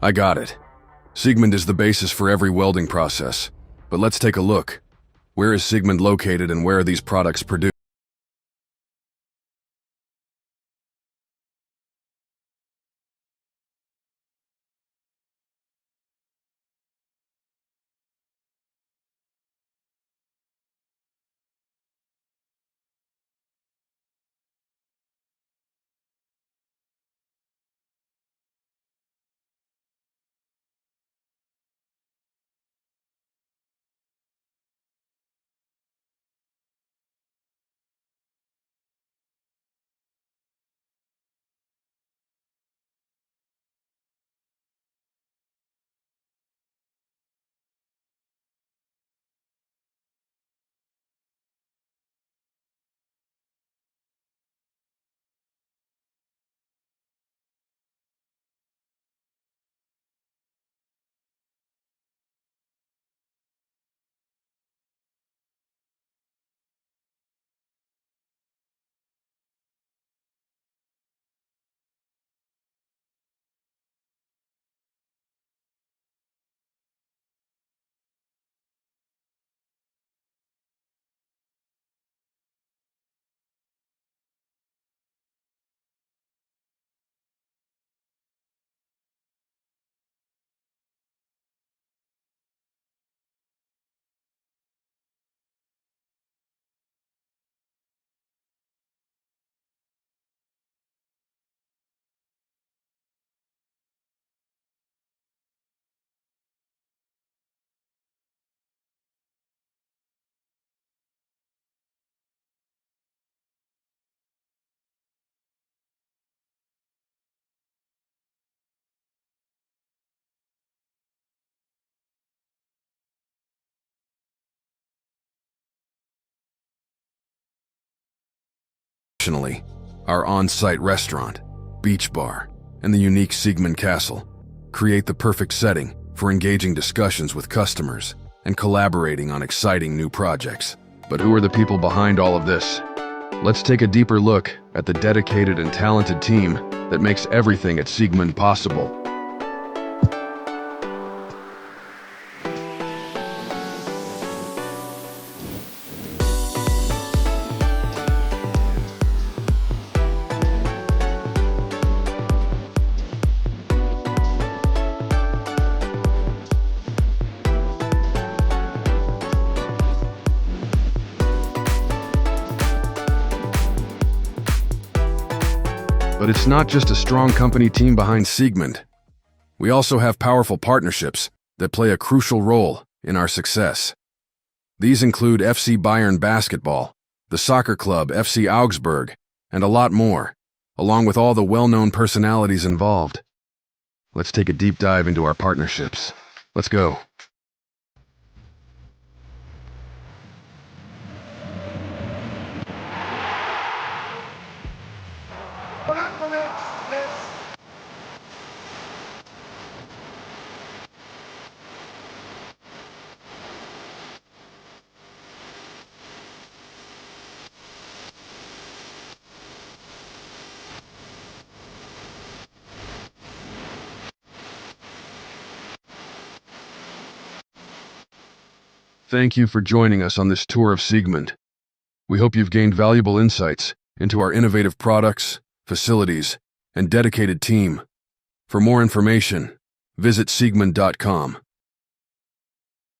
I got it. Siegmund is the basis for every welding process. But let's take a look. Where is Siegmund located and where are these products produced? Our on-site restaurant, beach bar, and the unique Siegmund Castle create the perfect setting for engaging discussions with customers and collaborating on exciting new projects. But who are the people behind all of this? Let's take a deeper look at the dedicated and talented team that makes everything at Siegmund possible. But it's not just a strong company team behind Siegmund. We also have powerful partnerships that play a crucial role in our success. These include FC Bayern Basketball, the soccer club FC Augsburg, and a lot more, along with all the well-known personalities involved. Let's take a deep dive into our partnerships. Let's go. Thank you for joining us on this tour of Siegmund. We hope you've gained valuable insights into our innovative products, facilities, and dedicated team. For more information, visit Siegmund.com.